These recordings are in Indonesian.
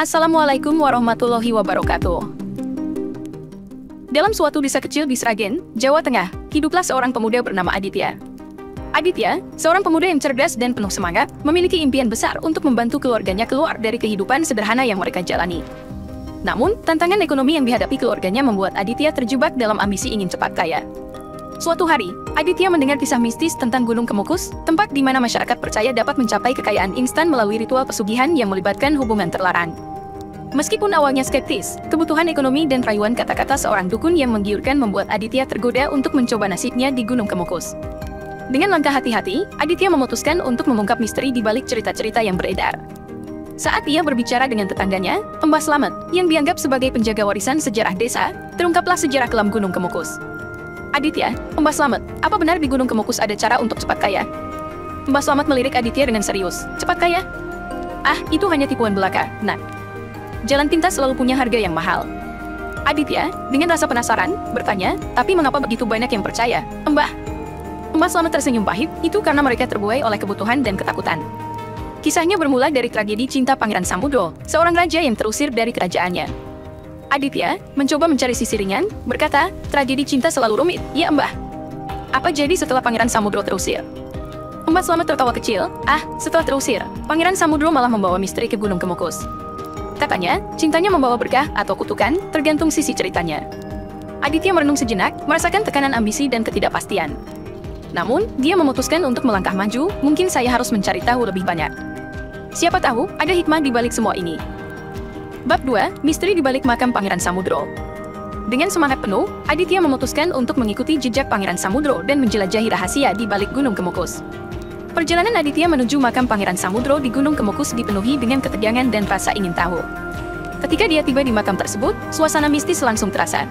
Assalamualaikum warahmatullahi wabarakatuh. Dalam suatu desa kecil di Sragen, Jawa Tengah, hiduplah seorang pemuda bernama Aditya. Aditya, seorang pemuda yang cerdas dan penuh semangat, memiliki impian besar untuk membantu keluarganya keluar dari kehidupan sederhana yang mereka jalani. Namun, tantangan ekonomi yang dihadapi keluarganya membuat Aditya terjebak dalam ambisi ingin cepat kaya. Suatu hari, Aditya mendengar kisah mistis tentang Gunung Kemukus, tempat di mana masyarakat percaya dapat mencapai kekayaan instan melalui ritual pesugihan yang melibatkan hubungan terlarang. Meskipun awalnya skeptis, kebutuhan ekonomi dan rayuan kata-kata seorang dukun yang menggiurkan membuat Aditya tergoda untuk mencoba nasibnya di Gunung Kemukus. Dengan langkah hati-hati, Aditya memutuskan untuk mengungkap misteri di balik cerita-cerita yang beredar. Saat ia berbicara dengan tetangganya, Mbah Slamet, yang dianggap sebagai penjaga warisan sejarah desa, terungkaplah sejarah kelam Gunung Kemukus. Aditya, Mbah Slamet, apa benar di Gunung Kemukus ada cara untuk cepat kaya? Mbah Slamet melirik Aditya dengan serius. Cepat kaya? Ah, itu hanya tipuan belaka, nak. Jalan pintas selalu punya harga yang mahal. Aditya, dengan rasa penasaran, bertanya, tapi mengapa begitu banyak yang percaya? Mbah Slamet tersenyum pahit, itu karena mereka terbuai oleh kebutuhan dan ketakutan. Kisahnya bermula dari tragedi cinta Pangeran Samudro, seorang raja yang terusir dari kerajaannya. Aditya mencoba mencari sisi ringan, berkata, tragedi cinta selalu rumit, ya Mbah. Apa jadi setelah Pangeran Samudro terusir? Mbah Slamet tertawa kecil, setelah terusir, Pangeran Samudro malah membawa misteri ke Gunung Kemukus. Katanya, cintanya membawa berkah atau kutukan, tergantung sisi ceritanya. Aditya merenung sejenak, merasakan tekanan ambisi dan ketidakpastian. Namun, dia memutuskan untuk melangkah maju, mungkin saya harus mencari tahu lebih banyak. Siapa tahu, ada hikmah di balik semua ini. Bab 2, Misteri di balik makam Pangeran Samudro. Dengan semangat penuh, Aditya memutuskan untuk mengikuti jejak Pangeran Samudro dan menjelajahi rahasia di balik Gunung Kemukus. Perjalanan Aditya menuju makam Pangeran Samudro di Gunung Kemukus dipenuhi dengan ketegangan dan rasa ingin tahu. Ketika dia tiba di makam tersebut, suasana mistis langsung terasa.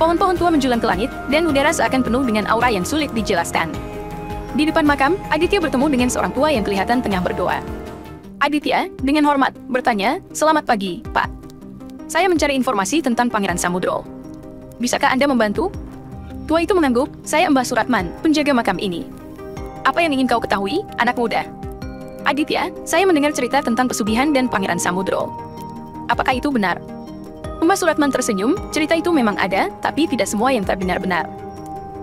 Pohon-pohon tua menjulang ke langit, dan udara seakan penuh dengan aura yang sulit dijelaskan. Di depan makam, Aditya bertemu dengan seorang tua yang kelihatan tengah berdoa. Aditya, dengan hormat, bertanya, "Selamat pagi, Pak. Saya mencari informasi tentang Pangeran Samudro. Bisakah Anda membantu?" Tua itu mengangguk, "Saya Mbah Suratman, penjaga makam ini. Apa yang ingin kau ketahui, anak muda?" "Aditya, saya mendengar cerita tentang pesugihan dan Pangeran Samudro. Apakah itu benar?" Mbah Suratman tersenyum, "Cerita itu memang ada, tapi tidak semua yang terbenar-benar.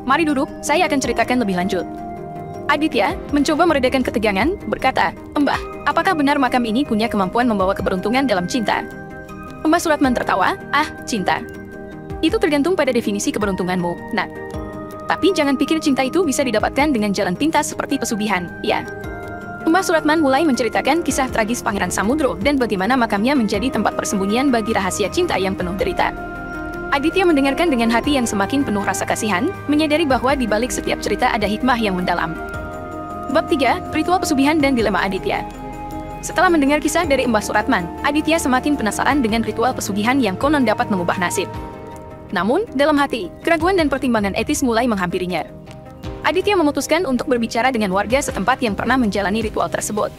Mari duduk, saya akan ceritakan lebih lanjut." Aditya mencoba meredakan ketegangan, berkata, "Mbah, apakah benar makam ini punya kemampuan membawa keberuntungan dalam cinta?" Mbah Suratman tertawa, "Cinta. Itu tergantung pada definisi keberuntunganmu, nak. Tapi jangan pikir cinta itu bisa didapatkan dengan jalan pintas seperti pesugihan, ya." Mbah Suratman mulai menceritakan kisah tragis Pangeran Samudro dan bagaimana makamnya menjadi tempat persembunyian bagi rahasia cinta yang penuh derita. Aditya mendengarkan dengan hati yang semakin penuh rasa kasihan, menyadari bahwa di balik setiap cerita ada hikmah yang mendalam. Bab 3, Ritual Pesugihan dan Dilema Aditya. Setelah mendengar kisah dari Mbah Suratman, Aditya semakin penasaran dengan ritual pesugihan yang konon dapat mengubah nasib. Namun, dalam hati, keraguan dan pertimbangan etis mulai menghampirinya. Aditya memutuskan untuk berbicara dengan warga setempat yang pernah menjalani ritual tersebut.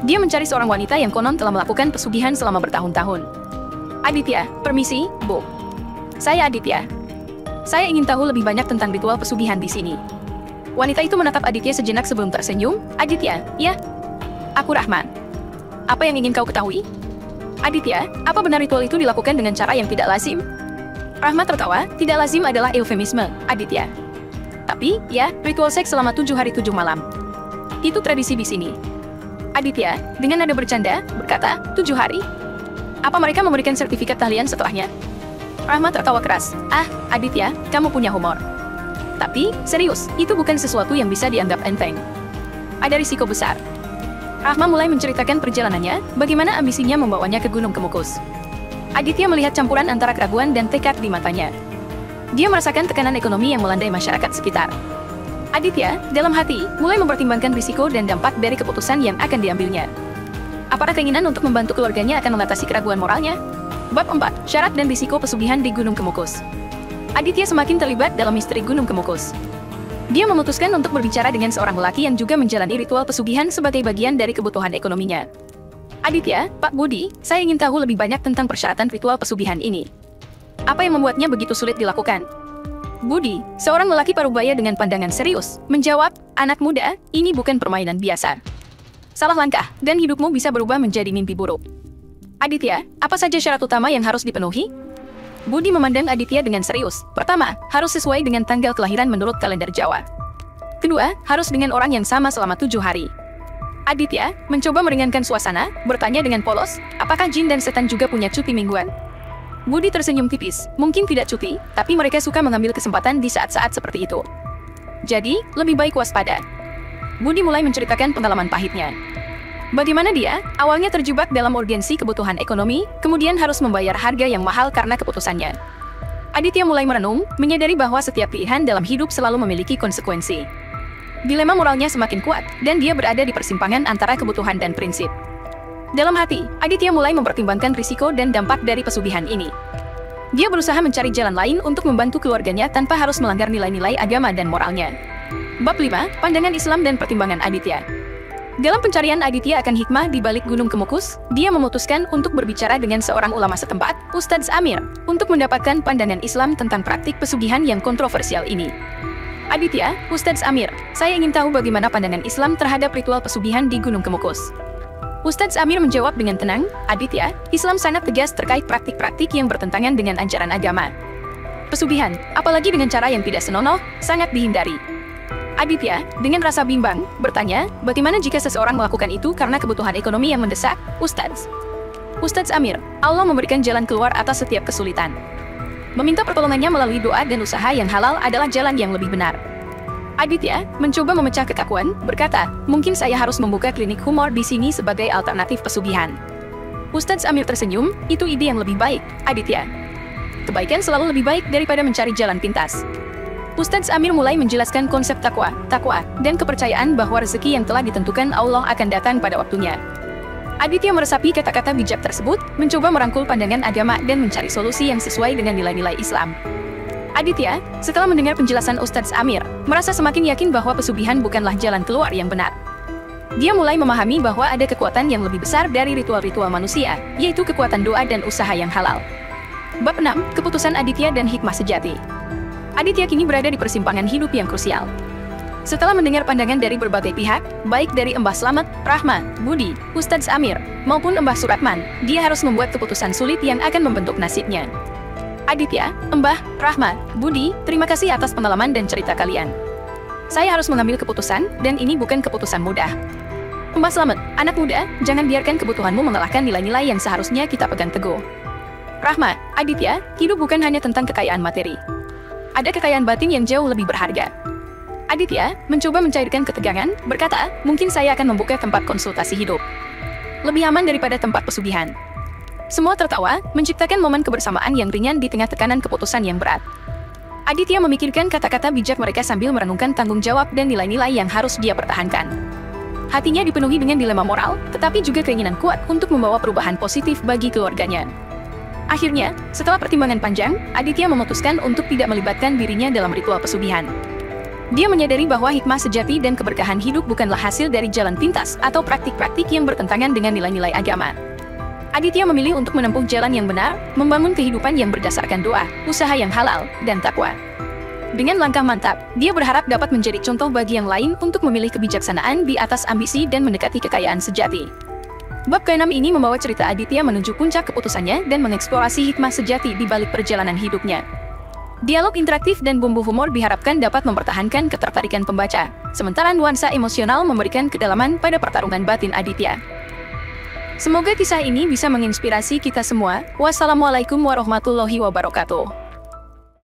Dia mencari seorang wanita yang konon telah melakukan pesugihan selama bertahun-tahun. "Aditya, permisi, Bu. Saya Aditya. Saya ingin tahu lebih banyak tentang ritual pesugihan di sini." Wanita itu menatap Aditya sejenak sebelum tersenyum. "Aditya, ya? Aku Rahma. Apa yang ingin kau ketahui?" "Aditya, apa benar ritual itu dilakukan dengan cara yang tidak lazim?" Rahma tertawa, "Tidak lazim adalah eufemisme, Aditya. Tapi, ya, ritual seks selama 7 hari 7 malam. Itu tradisi di sini." Aditya, dengan nada bercanda, berkata, 7 hari? Apa mereka memberikan sertifikat tahlian setelahnya?" Rahma tertawa keras, Aditya, kamu punya humor. Tapi, serius, itu bukan sesuatu yang bisa dianggap enteng. Ada risiko besar." Rahma mulai menceritakan perjalanannya, bagaimana ambisinya membawanya ke Gunung Kemukus. Aditya melihat campuran antara keraguan dan tekad di matanya. Dia merasakan tekanan ekonomi yang melandai masyarakat sekitar. Aditya, dalam hati, mulai mempertimbangkan risiko dan dampak dari keputusan yang akan diambilnya. Apakah keinginan untuk membantu keluarganya akan mengatasi keraguan moralnya? Bab 4, Syarat dan Risiko Pesugihan di Gunung Kemukus. Aditya semakin terlibat dalam misteri Gunung Kemukus. Dia memutuskan untuk berbicara dengan seorang lelaki yang juga menjalani ritual pesugihan sebagai bagian dari kebutuhan ekonominya. "Aditya, Pak Budi, saya ingin tahu lebih banyak tentang persyaratan ritual pesugihan ini. Apa yang membuatnya begitu sulit dilakukan?" Budi, seorang lelaki parubaya dengan pandangan serius, menjawab, "Anak muda, ini bukan permainan biasa. Salah langkah, dan hidupmu bisa berubah menjadi mimpi buruk. Aditya, apa saja syarat utama yang harus dipenuhi? Budi memandang Aditya dengan serius. Pertama, harus sesuai dengan tanggal kelahiran menurut kalender Jawa. Kedua, harus dengan orang yang sama selama 7 hari. Aditya mencoba meringankan suasana, bertanya dengan polos, apakah jin dan setan juga punya cuti mingguan? Budi tersenyum tipis, mungkin tidak cuti, tapi mereka suka mengambil kesempatan di saat-saat seperti itu. Jadi, lebih baik waspada. Budi mulai menceritakan pengalaman pahitnya. Bagaimana dia awalnya terjebak dalam urgensi kebutuhan ekonomi, kemudian harus membayar harga yang mahal karena keputusannya. Aditya mulai merenung, menyadari bahwa setiap pilihan dalam hidup selalu memiliki konsekuensi. Dilema moralnya semakin kuat, dan dia berada di persimpangan antara kebutuhan dan prinsip. Dalam hati, Aditya mulai mempertimbangkan risiko dan dampak dari pesugihan ini. Dia berusaha mencari jalan lain untuk membantu keluarganya tanpa harus melanggar nilai-nilai agama dan moralnya. Bab 5, Pandangan Islam dan Pertimbangan Aditya. Dalam pencarian Aditya akan hikmah di balik Gunung Kemukus, dia memutuskan untuk berbicara dengan seorang ulama setempat, Ustadz Amir, untuk mendapatkan pandangan Islam tentang praktik pesugihan yang kontroversial ini. Aditya, Ustadz Amir, saya ingin tahu bagaimana pandangan Islam terhadap ritual pesugihan di Gunung Kemukus. Ustadz Amir menjawab dengan tenang, Aditya, Islam sangat tegas terkait praktik-praktik yang bertentangan dengan ajaran agama. Pesugihan, apalagi dengan cara yang tidak senonoh, sangat dihindari. Aditya, dengan rasa bimbang, bertanya, bagaimana jika seseorang melakukan itu karena kebutuhan ekonomi yang mendesak, Ustadz? Ustadz Amir, Allah memberikan jalan keluar atas setiap kesulitan. Meminta pertolongannya melalui doa dan usaha yang halal adalah jalan yang lebih benar. Aditya mencoba memecah kekakuan, berkata, mungkin saya harus membuka klinik humor di sini sebagai alternatif pesugihan. Ustadz Amir tersenyum, itu ide yang lebih baik, Aditya. Kebaikan selalu lebih baik daripada mencari jalan pintas. Ustadz Amir mulai menjelaskan konsep takwa, dan kepercayaan bahwa rezeki yang telah ditentukan Allah akan datang pada waktunya. Aditya meresapi kata-kata bijak tersebut, mencoba merangkul pandangan agama dan mencari solusi yang sesuai dengan nilai-nilai Islam. Aditya, setelah mendengar penjelasan Ustadz Amir, merasa semakin yakin bahwa pesugihan bukanlah jalan keluar yang benar. Dia mulai memahami bahwa ada kekuatan yang lebih besar dari ritual-ritual manusia, yaitu kekuatan doa dan usaha yang halal. Bab 6, Keputusan Aditya dan Hikmah Sejati. Aditya kini berada di persimpangan hidup yang krusial. Setelah mendengar pandangan dari berbagai pihak, baik dari Mbah Slamet, Rahma, Budi, Ustadz Amir, maupun Mbah Suratman, dia harus membuat keputusan sulit yang akan membentuk nasibnya. Aditya, Mbah, Rahma, Budi, terima kasih atas pengalaman dan cerita kalian. Saya harus mengambil keputusan, dan ini bukan keputusan mudah. Mbah Slamet, anak muda, jangan biarkan kebutuhanmu mengalahkan nilai-nilai yang seharusnya kita pegang teguh. Rahma, Aditya, hidup bukan hanya tentang kekayaan materi. Ada kekayaan batin yang jauh lebih berharga. Aditya mencoba mencairkan ketegangan, berkata, mungkin saya akan membuka tempat konsultasi hidup. Lebih aman daripada tempat pesugihan. Semua tertawa, menciptakan momen kebersamaan yang ringan di tengah tekanan keputusan yang berat. Aditya memikirkan kata-kata bijak mereka sambil merenungkan tanggung jawab dan nilai-nilai yang harus dia pertahankan. Hatinya dipenuhi dengan dilema moral, tetapi juga keinginan kuat untuk membawa perubahan positif bagi keluarganya. Akhirnya, setelah pertimbangan panjang, Aditya memutuskan untuk tidak melibatkan dirinya dalam ritual pesugihan. Dia menyadari bahwa hikmah sejati dan keberkahan hidup bukanlah hasil dari jalan pintas atau praktik-praktik yang bertentangan dengan nilai-nilai agama. Aditya memilih untuk menempuh jalan yang benar, membangun kehidupan yang berdasarkan doa, usaha yang halal, dan takwa. Dengan langkah mantap, dia berharap dapat menjadi contoh bagi yang lain untuk memilih kebijaksanaan di atas ambisi dan mendekati kekayaan sejati. Bab ke-6 ini membawa cerita Aditya menuju puncak keputusannya dan mengeksplorasi hikmah sejati di balik perjalanan hidupnya. Dialog interaktif dan bumbu humor diharapkan dapat mempertahankan ketertarikan pembaca, sementara nuansa emosional memberikan kedalaman pada pertarungan batin Aditya. Semoga kisah ini bisa menginspirasi kita semua. Wassalamualaikum warahmatullahi wabarakatuh.